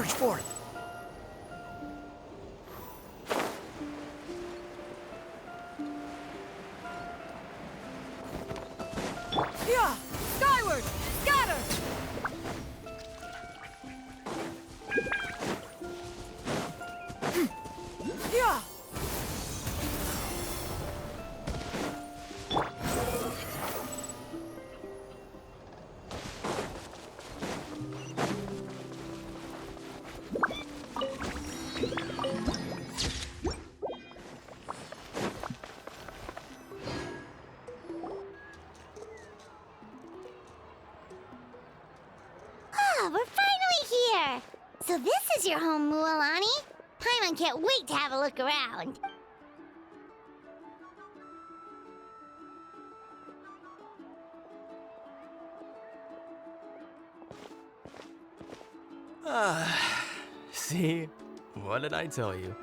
search for it. Yeah! Skyward! Scatter! Yeah! Oh, we're finally here! So this is your home, Mualani? Paimon can't wait to have a look around. See? What did I tell you?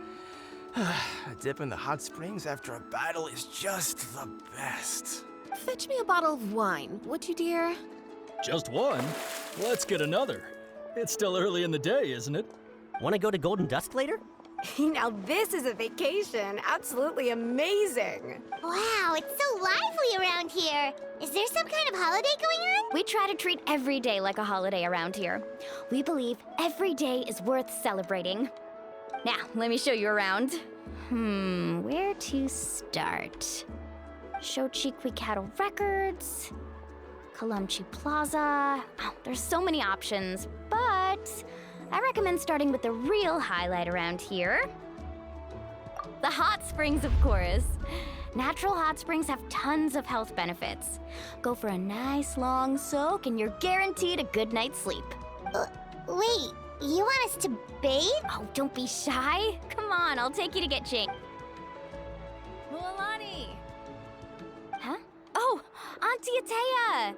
A dip in the hot springs after a battle is just the best. Fetch me a bottle of wine, would you, dear? Just one? Let's get another. It's still early in the day, isn't it? Want to go to Golden Dusk later? Now this is a vacation. Absolutely amazing. Wow, it's so lively around here. Is there some kind of holiday going on? We try to treat every day like a holiday around here. We believe every day is worth celebrating. Now, let me show you around. Where to start? Shochiqui Cattle Records, Kalumchi Plaza. Oh, there's so many options, but I recommend starting with the real highlight around here. The hot springs, of course. Natural hot springs have tons of health benefits. Go for a nice long soak and you're guaranteed a good night's sleep. Wait, you want us to bathe? Oh, don't be shy. Come on, I'll take you to get changed. Mualani! Huh? Oh, Auntie Atea!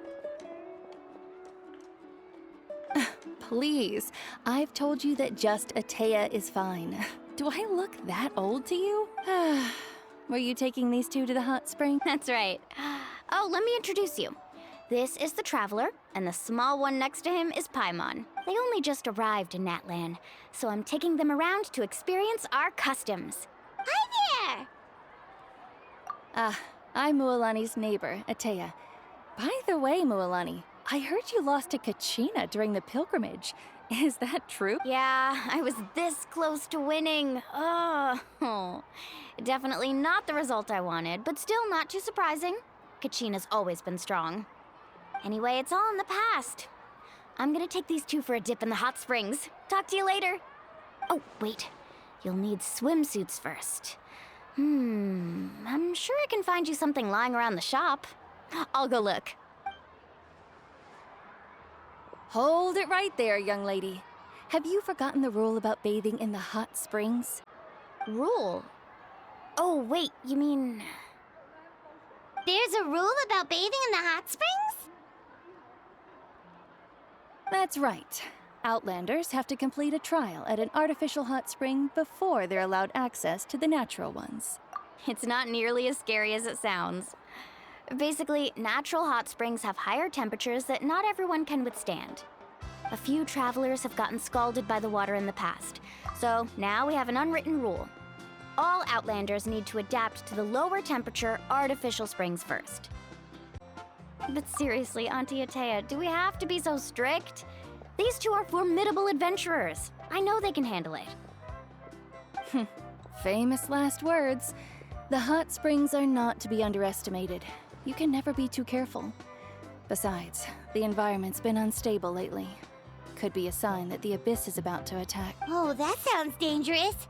Please, I've told you that just Atea is fine. Do I look that old to you? Were you taking these two to the hot spring? That's right. Oh, let me introduce you. This is the Traveler, and the small one next to him is Paimon. They only just arrived in Natlan, so I'm taking them around to experience our customs. Hi there! I'm Mualani's neighbor, Atea. By the way, Mualani, I heard you lost to Kachina during the pilgrimage. Is that true? Yeah, I was this close to winning. Oh, definitely not the result I wanted, but still not too surprising. Kachina's always been strong. Anyway, it's all in the past. I'm gonna take these two for a dip in the hot springs. Talk to you later. Oh, wait. You'll need swimsuits first. I'm sure I can find you something lying around the shop. I'll go look. Hold it right there, young lady. Have you forgotten the rule about bathing in the hot springs? Rule? Oh, wait, you mean... There's a rule about bathing in the hot springs? That's right. Outlanders have to complete a trial at an artificial hot spring before they're allowed access to the natural ones. It's not nearly as scary as it sounds. Basically, natural hot springs have higher temperatures that not everyone can withstand. A few travelers have gotten scalded by the water in the past, so now we have an unwritten rule. All Outlanders need to adapt to the lower temperature artificial springs first. But seriously, Auntie Atea, do we have to be so strict? These two are formidable adventurers. I know they can handle it. Famous last words. The hot springs are not to be underestimated. You can never be too careful. Besides, the environment's been unstable lately. Could be a sign that the abyss is about to attack. Oh, that sounds dangerous.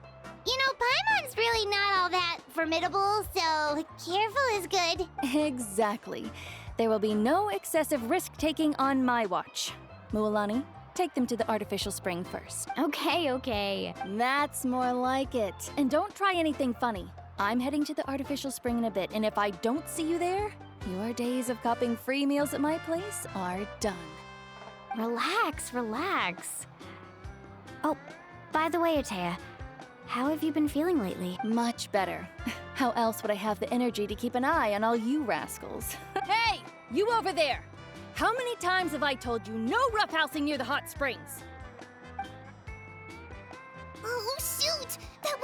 You know, Paimon's really not all that formidable, so careful is good. Exactly. There will be no excessive risk-taking on my watch. Mualani, take them to the artificial spring first. Okay. That's more like it. And don't try anything funny. I'm heading to the artificial spring in a bit, and if I don't see you there, your days of copping free meals at my place are done. Relax. Oh, by the way, Atea, how have you been feeling lately? Much better. How else would I have the energy to keep an eye on all you rascals? Hey! You over there! How many times have I told you no roughhousing near the hot springs?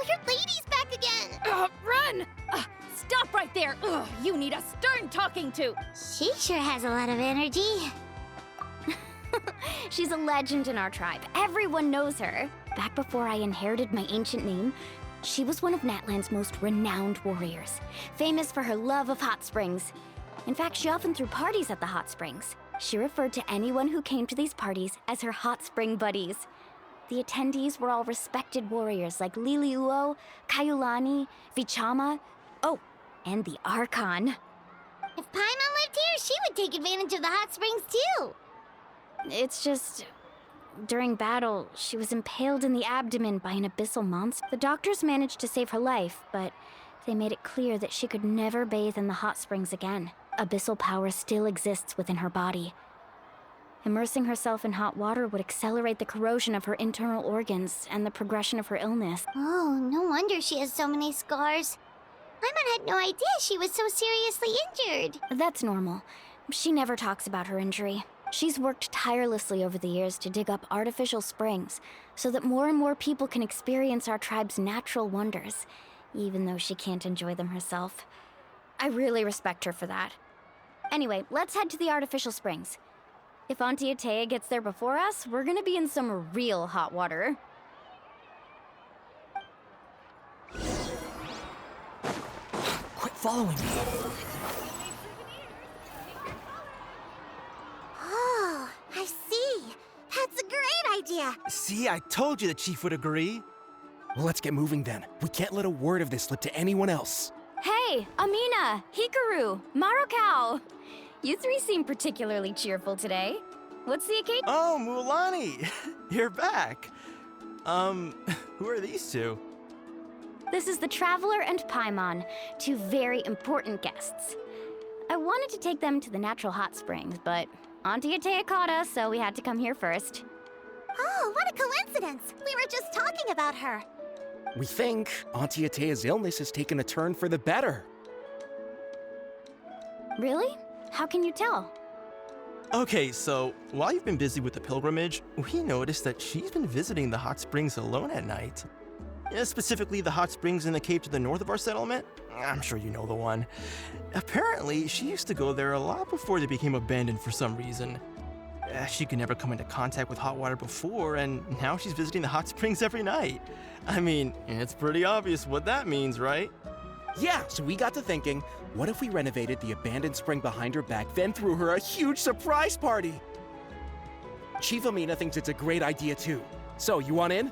your lady's back again! Run! Stop right there! Ugh, you need a stern talking to! She sure has a lot of energy. She's a legend in our tribe. Everyone knows her. Back before I inherited my ancient name, she was one of Natlan's most renowned warriors, famous for her love of hot springs. In fact, she often threw parties at the hot springs. She referred to anyone who came to these parties as her hot spring buddies. The attendees were all respected warriors like Liliuo, Kaiulani, Vichama, oh, and the Archon. If Paimon lived here, she would take advantage of the hot springs too. It's just, during battle, she was impaled in the abdomen by an abyssal monster. The doctors managed to save her life, but they made it clear that she could never bathe in the hot springs again. Abyssal power still exists within her body. Immersing herself in hot water would accelerate the corrosion of her internal organs and the progression of her illness. Oh, no wonder she has so many scars. Paimon had no idea she was so seriously injured. That's normal. She never talks about her injury. She's worked tirelessly over the years to dig up artificial springs so that more and more people can experience our tribe's natural wonders, even though she can't enjoy them herself. I really respect her for that. Anyway, let's head to the artificial springs. If Auntie Atea gets there before us, we're gonna be in some real hot water. Quit following me. Oh, I see. That's a great idea. See, I told you the chief would agree. Well, let's get moving then. We can't let a word of this slip to anyone else. Hey, Amina, Hikaru, Marukau! You three seem particularly cheerful today. What's the occasion? Oh, Mulani! You're back. Who are these two? This is the Traveler and Paimon, two very important guests. I wanted to take them to the natural hot springs, but Auntie Atea caught us, so we had to come here first. Oh, what a coincidence. We were just talking about her. We think Auntie Atea's illness has taken a turn for the better. Really? How can you tell? Okay, so while you've been busy with the pilgrimage, we noticed that she's been visiting the hot springs alone at night. Specifically, the hot springs in the cave to the north of our settlement. I'm sure you know the one. Apparently, she used to go there a lot before they became abandoned for some reason. She could never come into contact with hot water before, and now she's visiting the hot springs every night. I mean, it's pretty obvious what that means, right? Yeah, so we got to thinking, what if we renovated the abandoned spring behind her back, then threw her a huge surprise party? Chief Amina thinks it's a great idea too. So, you want in?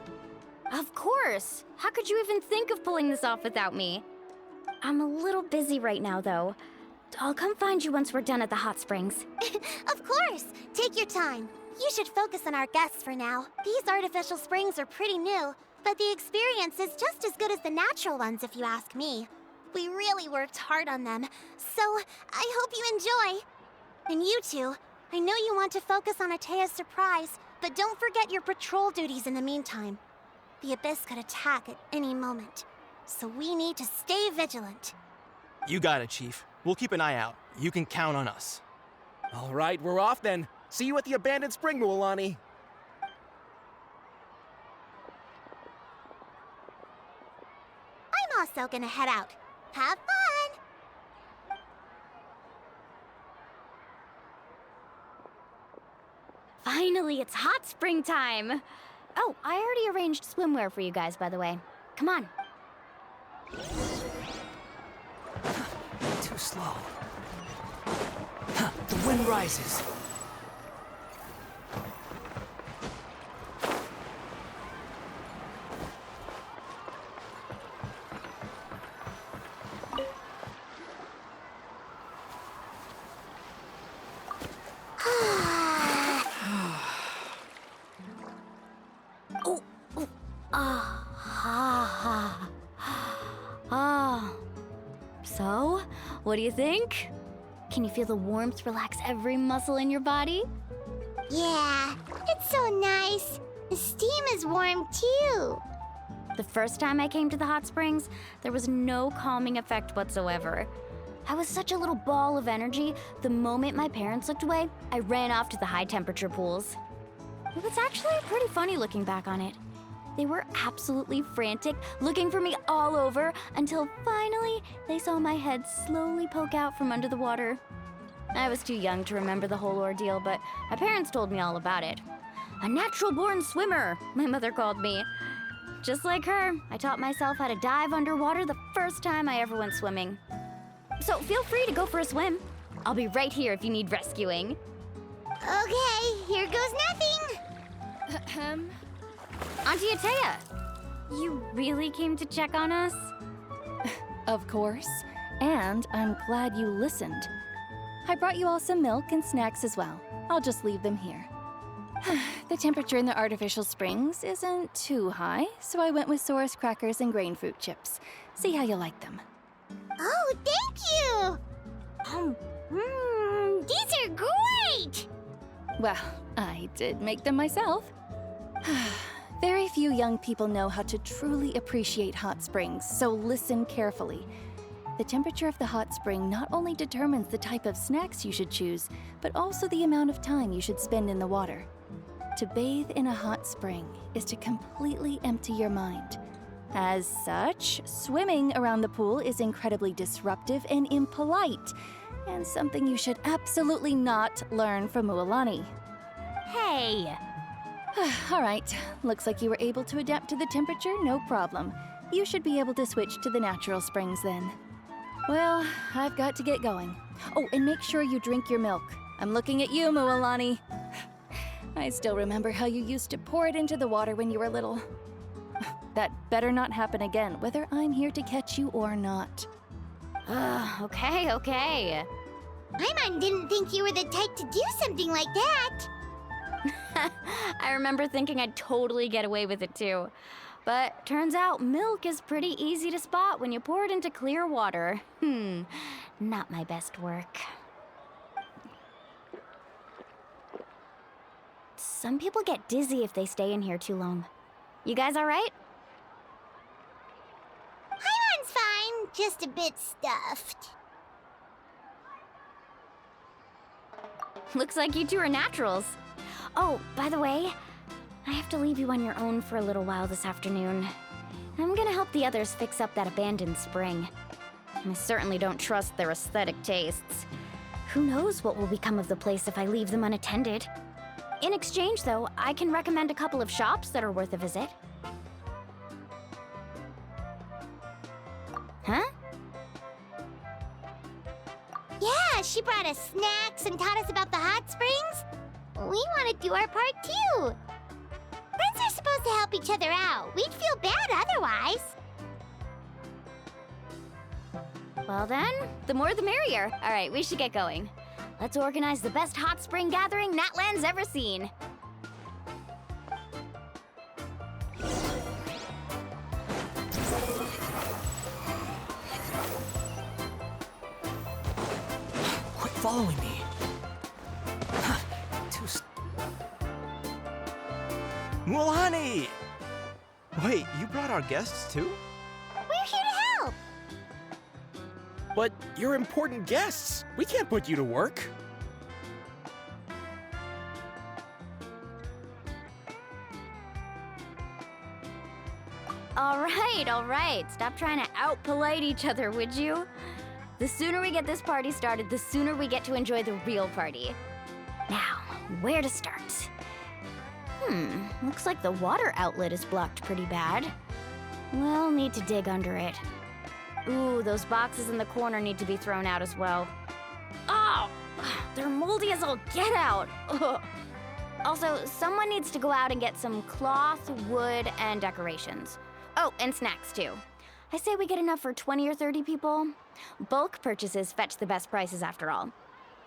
Of course! How could you even think of pulling this off without me? I'm a little busy right now, though. I'll come find you once we're done at the hot springs. Of course. Take your time. You should focus on our guests for now. These artificial springs are pretty new, but the experience is just as good as the natural ones if you ask me. We really worked hard on them, so I hope you enjoy. And you two, I know you want to focus on Atea's surprise, but don't forget your patrol duties in the meantime. The Abyss could attack at any moment, so we need to stay vigilant. You got it, Chief. We'll keep an eye out. You can count on us. All right, we're off then. See you at the abandoned spring, Mulani. I'm also gonna head out. Have fun! Finally, it's hot spring time! Oh, I already arranged swimwear for you guys, by the way. Come on. Too slow. The wind rises. So, what do you think? Can you feel the warmth relax every muscle in your body? Yeah, it's so nice. The steam is warm too. The first time I came to the hot springs, there was no calming effect whatsoever. I was such a little ball of energy, the moment my parents looked away, I ran off to the high temperature pools. It was actually pretty funny looking back on it. They were absolutely frantic, looking for me all over, until finally they saw my head slowly poke out from under the water. I was too young to remember the whole ordeal, but my parents told me all about it. A natural-born swimmer, my mother called me. Just like her, I taught myself how to dive underwater the first time I ever went swimming. So feel free to go for a swim. I'll be right here if you need rescuing. Okay, here goes nothing. Auntie Atea, you really came to check on us? Of course. And I'm glad you listened. I brought you all some milk and snacks as well. I'll just leave them here. The temperature in the artificial springs isn't too high, so I went with Saurus crackers and grain fruit chips. See how you like them. Oh, thank you! These are great! Well, I did make them myself. Very few young people know how to truly appreciate hot springs, so listen carefully. The temperature of the hot spring not only determines the type of snacks you should choose, but also the amount of time you should spend in the water. To bathe in a hot spring is to completely empty your mind. As such, swimming around the pool is incredibly disruptive and impolite, and something you should absolutely not learn from Mualani. Hey! All right, looks like you were able to adapt to the temperature, no problem. You should be able to switch to the natural springs then. Well, I've got to get going. Oh, and make sure you drink your milk. I'm looking at you, Mualani. I still remember how you used to pour it into the water when you were little. That better not happen again, whether I'm here to catch you or not. Okay. Paimon didn't think you were the type to do something like that. I remember thinking I'd totally get away with it too. But turns out milk is pretty easy to spot when you pour it into clear water. Not my best work. Some people get dizzy if they stay in here too long. You guys all right? Paimon's fine, just a bit stuffed. Looks like you two are naturals. Oh, by the way, I have to leave you on your own for a little while this afternoon. I'm gonna help the others fix up that abandoned spring. I certainly don't trust their aesthetic tastes. Who knows what will become of the place if I leave them unattended? In exchange, though, I can recommend a couple of shops that are worth a visit. Huh? Yeah, she brought us snacks and taught us about the hot springs. We want to do our part too. Friends are supposed to help each other out. We'd feel bad otherwise. Well then, the more the merrier. All right, we should get going. Let's organize the best hot spring gathering Natlan's ever seen. Quit following me. Mualani! Wait, you brought our guests too? We're here to help. But you're important guests. We can't put you to work. All right. Stop trying to out-polite each other, would you? The sooner we get this party started, the sooner we get to enjoy the real party. Now, where to start? Looks like the water outlet is blocked pretty bad. We'll need to dig under it. Ooh, those boxes in the corner need to be thrown out as well. Oh, they're moldy as all get out. Ugh. Also, someone needs to go out and get some cloth, wood, and decorations. Oh, and snacks too. I say we get enough for 20 or 30 people. Bulk purchases fetch the best prices after all.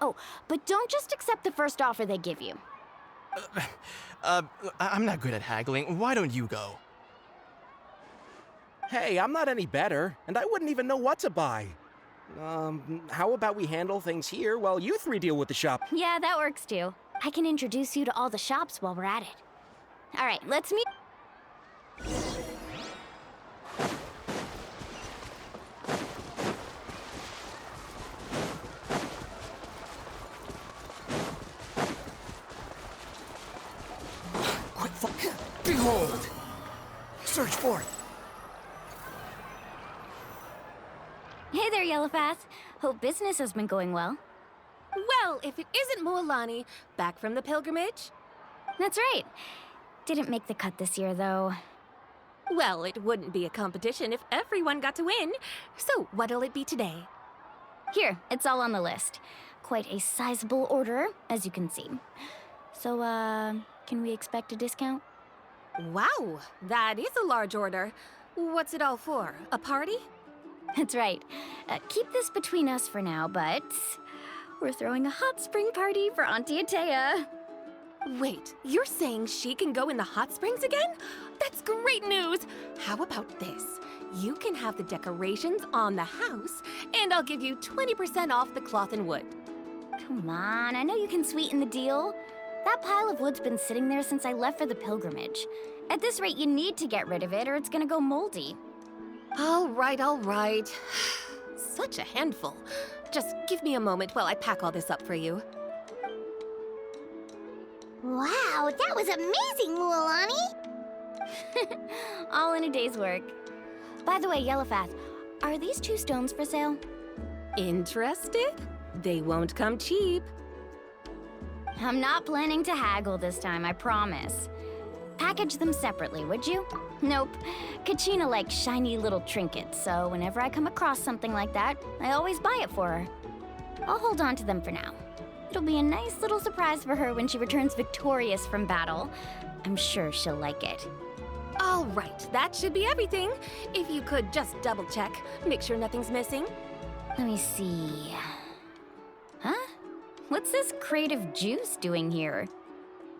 Oh, but don't just accept the first offer they give you. I'm not good at haggling. Why don't you go? Hey, I'm not any better, and I wouldn't even know what to buy. How about we handle things here while you three deal with the shop? Yeah, that works too. I can introduce you to all the shops while we're at it. All right, let's meet. Quit Behold! forth. Hey there, Yellowfath. Hope business has been going well. Well, if it isn't Mualani, back from the pilgrimage? That's right. Didn't make the cut this year, though. Well, it wouldn't be a competition if everyone got to win. So, what'll it be today? Here, it's all on the list. Quite a sizable order, as you can see. So, can we expect a discount? Wow, that is a large order. What's it all for? A party? That's right. Keep this between us for now, but we're throwing a hot spring party for Auntie Atea. Wait, you're saying she can go in the hot springs again? That's great news! How about this? You can have the decorations on the house, and I'll give you 20% off the cloth and wood. Come on, I know you can sweeten the deal. That pile of wood's been sitting there since I left for the pilgrimage. At this rate, you need to get rid of it or it's gonna go moldy. All right. Such a handful. Just give me a moment while I pack all this up for you. Wow, that was amazing, Mualani! All in a day's work. By the way, Yellowfath, are these 2 stones for sale? Interested? They won't come cheap. I'm not planning to haggle this time, I promise. Package them separately, would you? Nope. Kachina likes shiny little trinkets, so whenever I come across something like that, I always buy it for her. I'll hold on to them for now. It'll be a nice little surprise for her when she returns victorious from battle. I'm sure she'll like it. All right, that should be everything. If you could just double check, make sure nothing's missing. Let me see. Huh? What's this crate of juice doing here?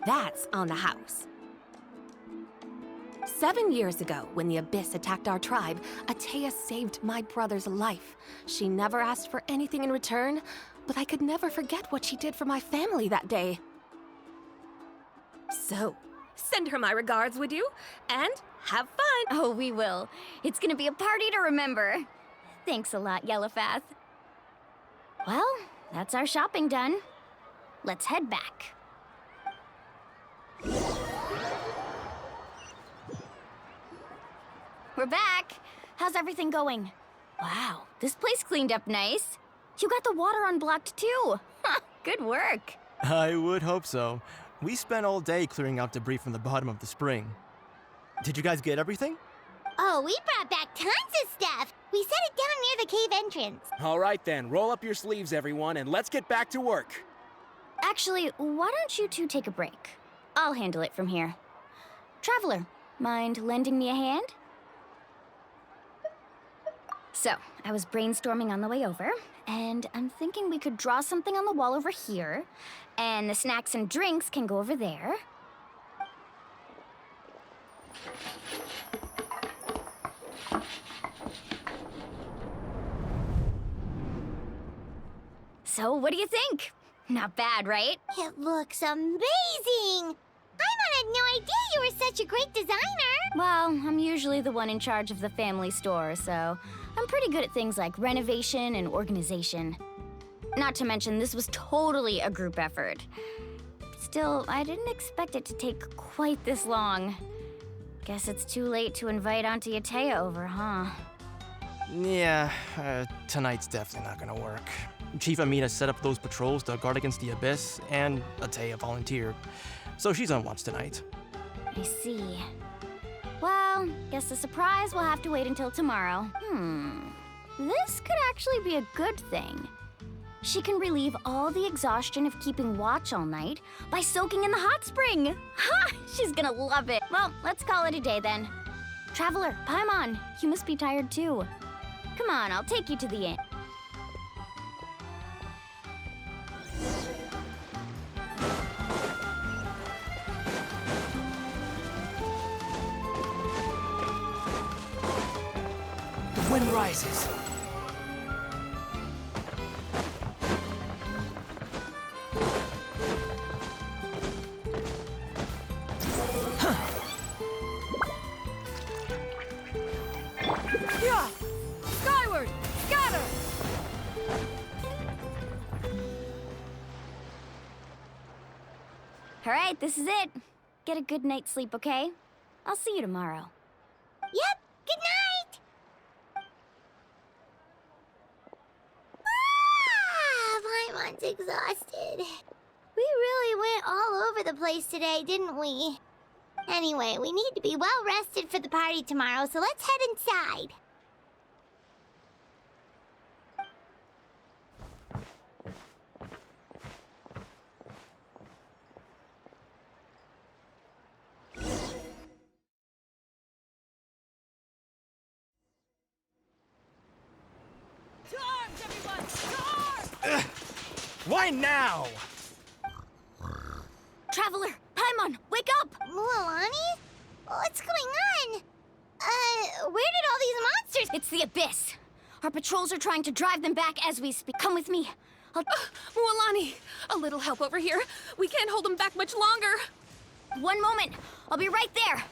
That's on the house. 7 years ago, when the Abyss attacked our tribe, Atea saved my brother's life. She never asked for anything in return, but I could never forget what she did for my family that day. So, send her my regards, would you? And have fun! Oh, we will. It's gonna be a party to remember. Thanks a lot, Yellowfath. Well, that's our shopping done. Let's head back. We're back. How's everything going? Wow, this place cleaned up nice. You got the water unblocked too. Good work. I would hope so. We spent all day clearing out debris from the bottom of the spring. Did you guys get everything? Oh, we brought back tons of stuff! We set it down near the cave entrance. All right then, roll up your sleeves, everyone, and let's get back to work. Actually, why don't you 2 take a break? I'll handle it from here. Traveler, mind lending me a hand? So, I was brainstorming on the way over, and I'm thinking we could draw something on the wall over here, and the snacks and drinks can go over there. So, what do you think? Not bad, right? It looks amazing! Paimon had no idea you were such a great designer! Well, I'm usually the one in charge of the family store, so I'm pretty good at things like renovation and organization. Not to mention, this was totally a group effort. Still, I didn't expect it to take quite this long. Guess it's too late to invite Auntie Atea over, huh? Yeah, tonight's definitely not gonna work. Chief Amina set up those patrols to guard against the Abyss, and Atea volunteered. So she's on watch tonight. I see. Well, guess the surprise will have to wait until tomorrow. This could actually be a good thing. She can relieve all the exhaustion of keeping watch all night by soaking in the hot spring. Ha! She's gonna love it. Well, let's call it a day then. Traveler, Paimon, you must be tired too. Come on, I'll take you to the inn. The wind rises. Yeah! Skyward! Scatter! All right, this is it. Get a good night's sleep, okay? I'll see you tomorrow. Yep, good night! Paimon's exhausted. We really went all over the place today, didn't we? Anyway, we need to be well rested for the party tomorrow, so let's head inside. Why now? Traveler, Paimon, wake up! Mualani? What's going on? Where did all these monsters... It's the Abyss. Our patrols are trying to drive them back as we speak. Come with me. Mualani, a little help over here. We can't hold them back much longer. One moment. I'll be right there.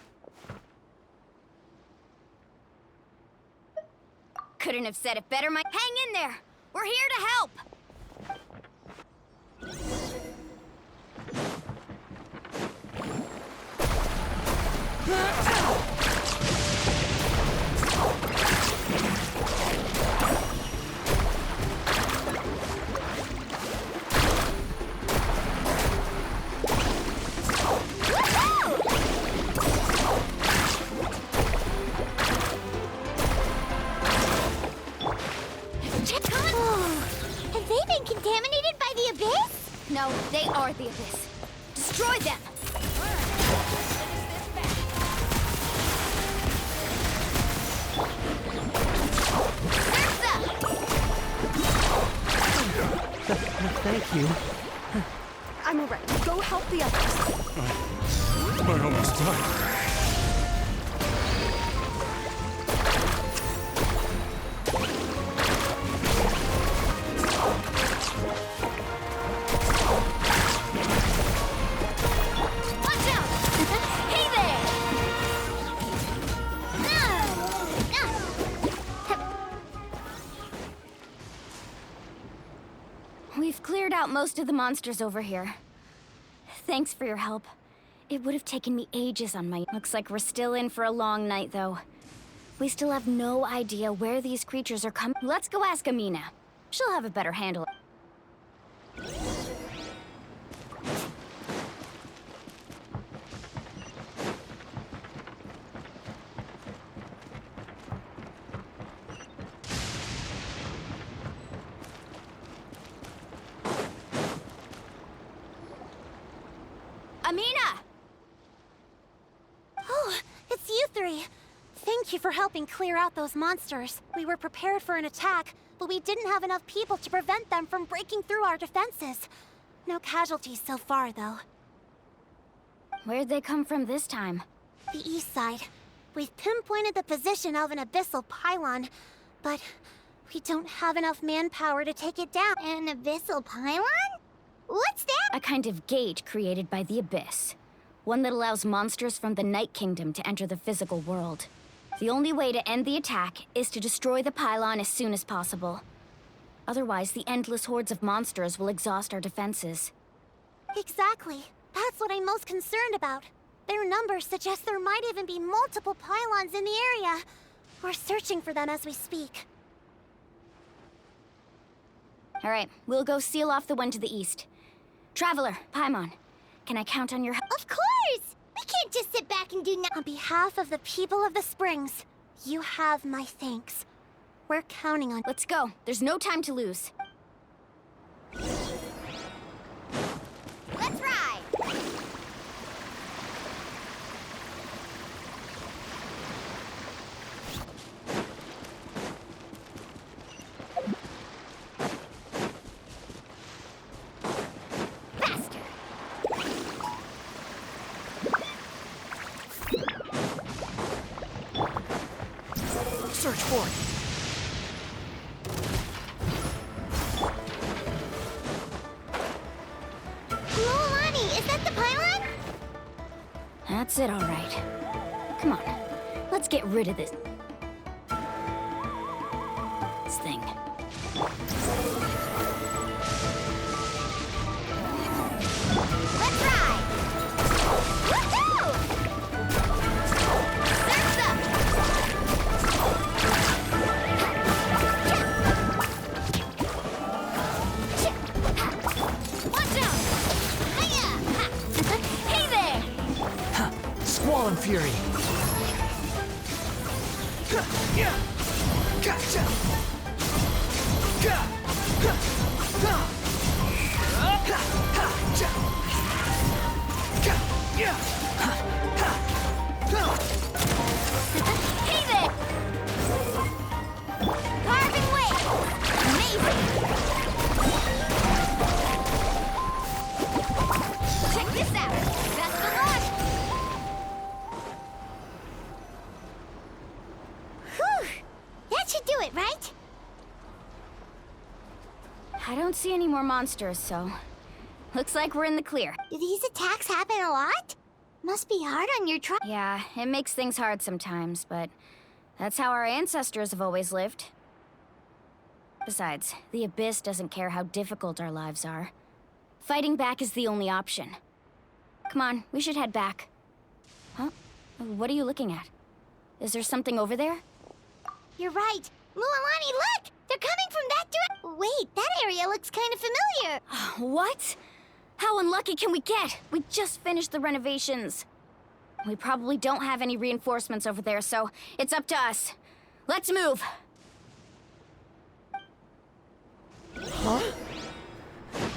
Couldn't have said it better, Hang in there. We're here to help. Have they been contaminated by the Abyss? No, they are the Abyss. Destroy them! Thank you. I'm all right. Go help the others. We're almost done. Watch out! Hey there! We've cleared out most of the monsters over here. Thanks for your help. It would have taken me ages on my... Looks like we're still in for a long night, though. We still have no idea where these creatures are coming. Let's go ask Amina. She'll have a better handle. Amina! Oh, it's you three. Thank you for helping clear out those monsters. We were prepared for an attack, but we didn't have enough people to prevent them from breaking through our defenses. No casualties so far, though. Where'd they come from this time? The east side. We've pinpointed the position of an abyssal pylon, but we don't have enough manpower to take it down. An abyssal pylon? What's that? A kind of gate created by the Abyss. One that allows monsters from the Night Kingdom to enter the physical world. The only way to end the attack is to destroy the pylon as soon as possible. Otherwise, the endless hordes of monsters will exhaust our defenses. Exactly. That's what I'm most concerned about. Their numbers suggest there might even be multiple pylons in the area. We're searching for them as we speak. All right, we'll go seal off the one to the east. Traveler, Paimon, can I count on your help? Of course! We can't just sit back and do nothing. On behalf of the people of the Springs, you have my thanks. We're counting on... Let's go. There's no time to lose. Let's ride! Faster! Search for it. Mualani, is that the pylon? That's it, all right. Come on, let's get rid of this thing. Let's ride! Woohoo! Surf's up! fury. Hey there! Carving wave! Amazing! Check this out! Best of luck! Whew! That should do it, right? I don't see any more monsters, so... Looks like we're in the clear. Do these attacks happen a lot? Must be hard on your Yeah, it makes things hard sometimes, but... That's how our ancestors have always lived. Besides, the Abyss doesn't care how difficult our lives are. Fighting back is the only option. Come on, we should head back. Huh? What are you looking at? Is there something over there? You're right. Mualani, look! They're coming from that direction. Wait, that area looks kind of familiar. What? How unlucky can we get? We just finished the renovations. We probably don't have any reinforcements over there, so it's up to us. Let's move! Huh?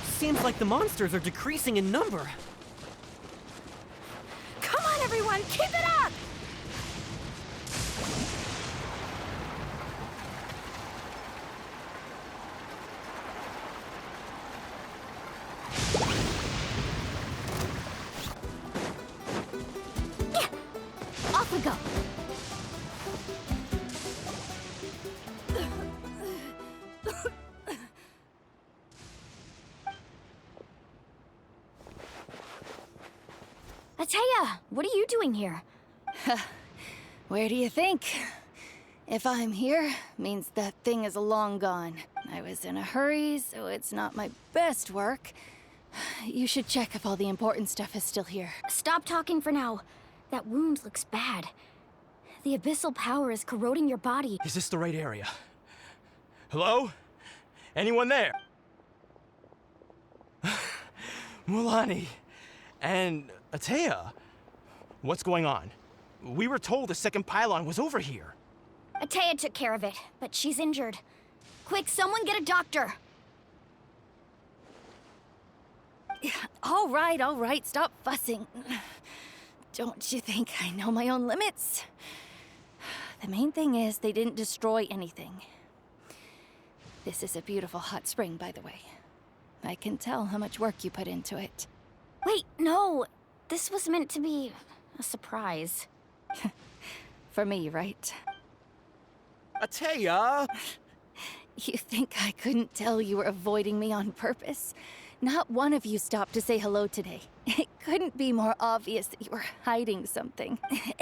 Seems like the monsters are decreasing in number. Come on, everyone, keep it up! Off we go! Ataya, what are you doing here? Where do you think? If I'm here, means that thing is long gone. I was in a hurry, so it's not my best work. You should check if all the important stuff is still here. Stop talking for now. That wound looks bad. The abyssal power is corroding your body. Is this the right area? Hello? Anyone there? Mulani and Atea. What's going on? We were told the second pylon was over here. Ataya took care of it, but she's injured. Quick, someone get a doctor! All right, stop fussing. Don't you think I know my own limits? The main thing is they didn't destroy anything. This is a beautiful hot spring, by the way. I can tell how much work you put into it. Wait, no! This was meant to be a surprise. For me, right? Atea! You think I couldn't tell you were avoiding me on purpose? Not one of you stopped to say hello today. It couldn't be more obvious that you were hiding something.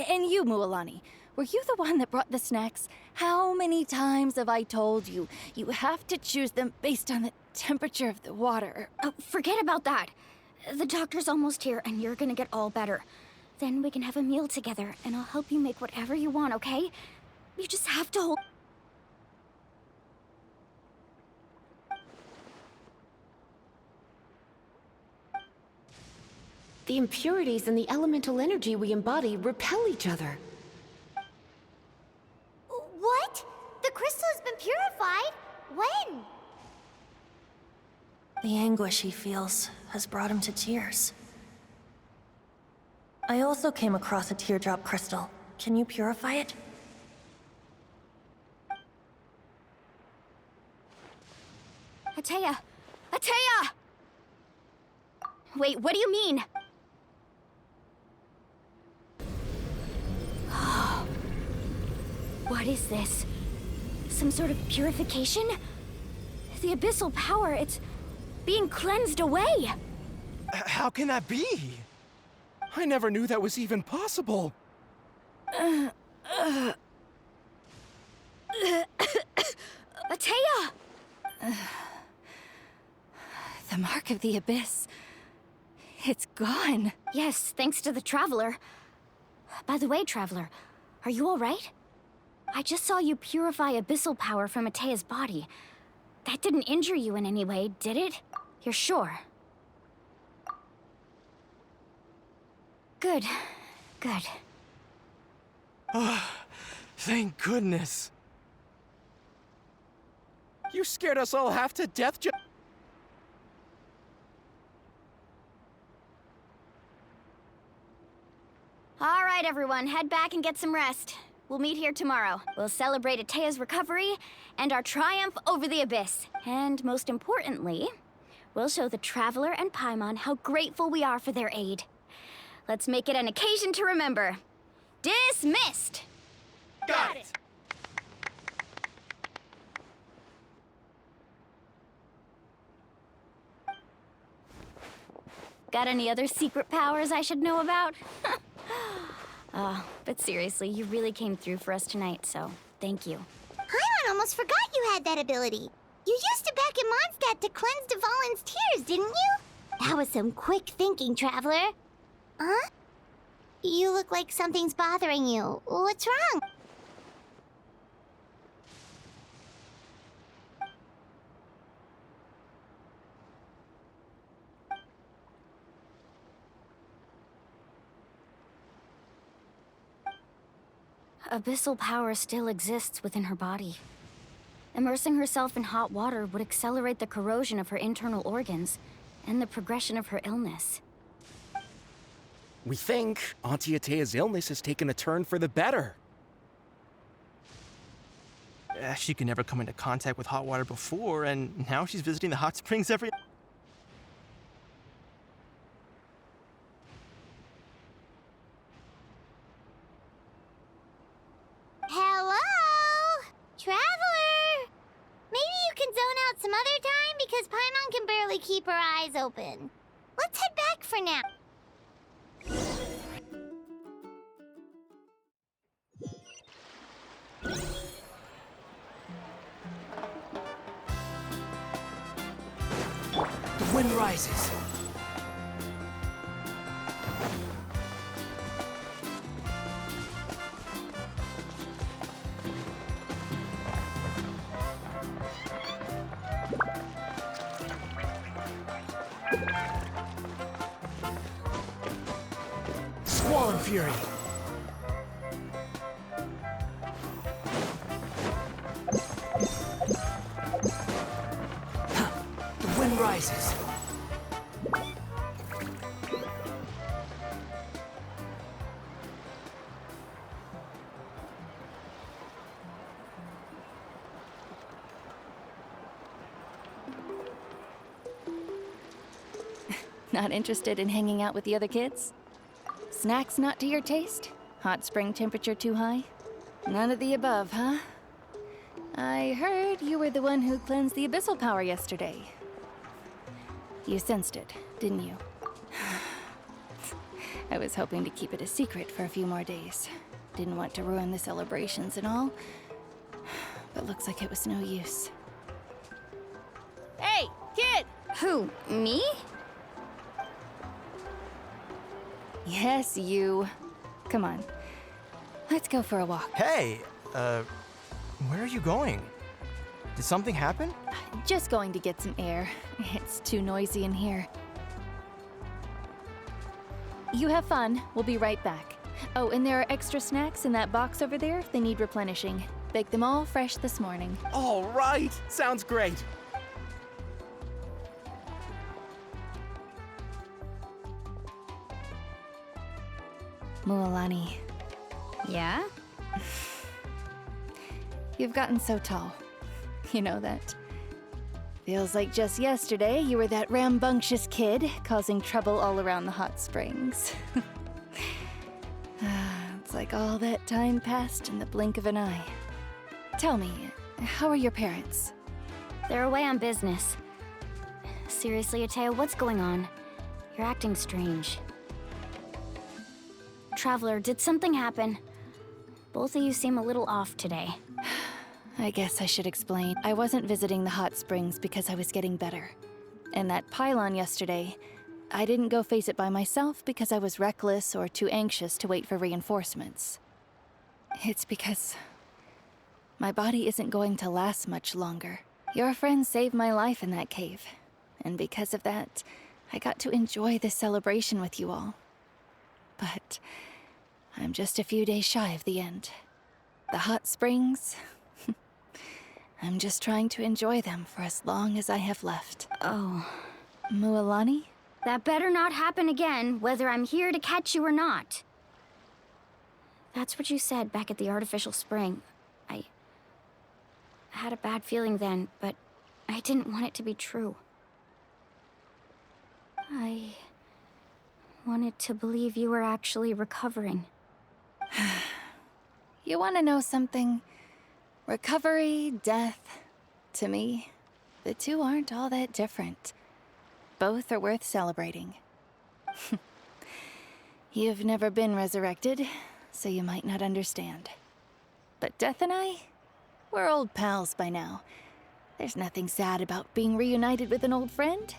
And you, Mualani, were you the one that brought the snacks? How many times have I told you, you have to choose them based on the temperature of the water? Oh, forget about that. The doctor's almost here, and you're gonna get all better. Then we can have a meal together, and I'll help you make whatever you want, okay? You just have to hold... The impurities and the elemental energy we embody repel each other. What? The crystal has been purified? When? The anguish he feels has brought him to tears. I also came across a teardrop crystal. Can you purify it? Atea! Atea! Wait, what do you mean? What is this? Some sort of purification? The abyssal power, it's being cleansed away! How can that be? I never knew that was even possible. Atea! The mark of the abyss. It's gone. Yes, thanks to the Traveler. By the way, Traveler, are you alright? I just saw you purify abyssal power from Atea's body. That didn't injure you in any way, did it? You're sure? Good. Good. Thank goodness. You scared us all half to death, All right, everyone, head back and get some rest. We'll meet here tomorrow. We'll celebrate Atea's recovery and our triumph over the Abyss. And most importantly, we'll show the Traveler and Paimon how grateful we are for their aid. Let's make it an occasion to remember. Dismissed! Got it. Got any other secret powers I should know about? But seriously, you really came through for us tonight, so thank you. Paimon almost forgot you had that ability. You used it back in Mondstadt to cleanse Dvalin's tears, didn't you? That was some quick thinking, Traveler. Huh? You look like something's bothering you. What's wrong? Abyssal power still exists within her body. Immersing herself in hot water would accelerate the corrosion of her internal organs and the progression of her illness. We think Auntie Atea's illness has taken a turn for the better. She could never come into contact with hot water before, and now she's visiting the hot springs every... Hello? Traveler? Maybe you can zone out some other time because Paimon can barely keep her eyes open. Let's head back for now. The wind rises. Squall and fury. The wind rises. Not interested in hanging out with the other kids? Snacks not to your taste? Hot spring temperature too high? None of the above, huh? I heard you were the one who cleansed the abyssal power yesterday. You sensed it, didn't you? I was hoping to keep it a secret for a few more days. Didn't want to ruin the celebrations and all. But looks like it was no use. Hey, kid! Who, me? Yes, you. Come on. Let's go for a walk. Hey, where are you going? Did something happen? Just going to get some air. It's too noisy in here. You have fun. We'll be right back. Oh, and there are extra snacks in that box over there. They need replenishing. Baked them all fresh this morning. All right, sounds great. Mualani, Yeah? you've gotten so tall. You know that. Feels like just yesterday you were that rambunctious kid causing trouble all around the hot springs. It's like all that time passed in the blink of an eye. Tell me, how are your parents? They're away on business. Seriously, Atea, what's going on? You're acting strange. Traveler, did something happen? Both of you seem a little off today. I guess I should explain. I wasn't visiting the hot springs because I was getting better. And that pylon yesterday, I didn't go face it by myself because I was reckless or too anxious to wait for reinforcements. It's because my body isn't going to last much longer. Your friend saved my life in that cave. And because of that, I got to enjoy this celebration with you all. But I'm just a few days shy of the end. The hot springs... I'm just trying to enjoy them for as long as I have left. Oh. Mualani? That better not happen again, whether I'm here to catch you or not. That's what you said back at the artificial spring. I had a bad feeling then, but I didn't want it to be true. I wanted to believe you were actually recovering. You want to know something? Recovery, death, to me, the two aren't all that different. Both are worth celebrating. You've never been resurrected, so you might not understand. But Death and I, we're old pals by now. There's nothing sad about being reunited with an old friend.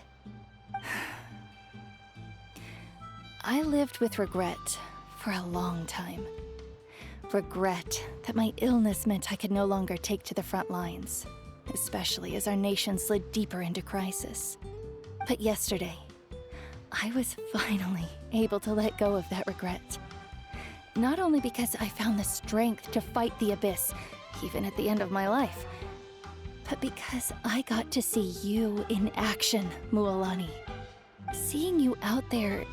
I lived with regret for a long time. Regret that my illness meant I could no longer take to the front lines, especially as our nation slid deeper into crisis. But yesterday, I was finally able to let go of that regret. Not only because I found the strength to fight the abyss, even at the end of my life, but because I got to see you in action, Mualani. Seeing you out there...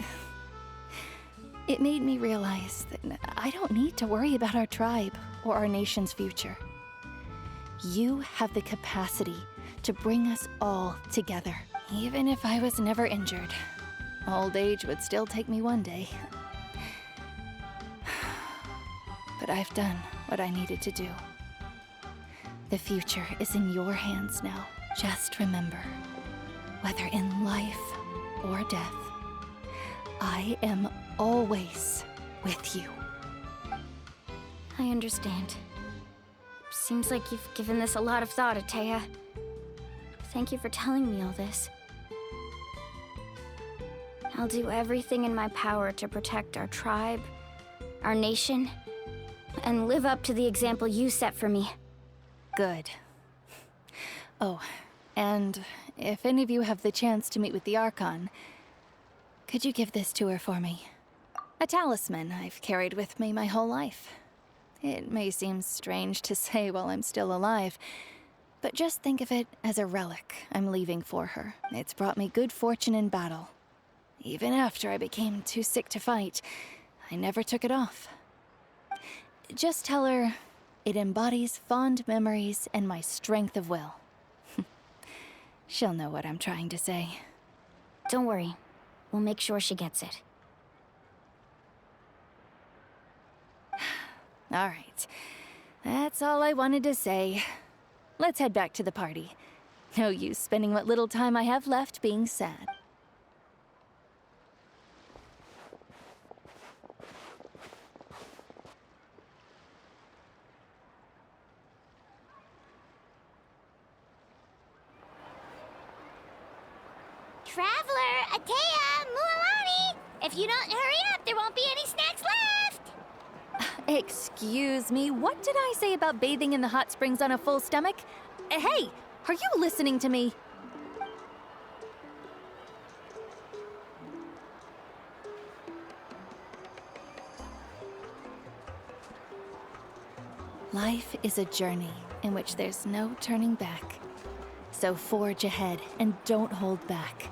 It made me realize that I don't need to worry about our tribe or our nation's future. You have the capacity to bring us all together. Even if I was never injured, old age would still take me one day. But I've done what I needed to do. The future is in your hands now. Just remember, whether in life or death, I am always with you. I understand. Seems like you've given this a lot of thought, Atea. Thank you for telling me all this. I'll do everything in my power to protect our tribe, our nation, and live up to the example you set for me. Good. Oh, and if any of you have the chance to meet with the Archon, could you give this to her for me? A talisman I've carried with me my whole life. It may seem strange to say while I'm still alive, but just think of it as a relic I'm leaving for her. It's brought me good fortune in battle. Even after I became too sick to fight, I never took it off. Just tell her it embodies fond memories and my strength of will. She'll know what I'm trying to say. Don't worry. We'll make sure she gets it. All right. That's all I wanted to say. Let's head back to the party. No use spending what little time I have left being sad. Traveler, Atea, Mualani! If you don't hurry up, there won't be any snacks left! Excuse me, what did I say about bathing in the hot springs on a full stomach? Hey, are you listening to me? Life is a journey in which there's no turning back. So forge ahead and don't hold back.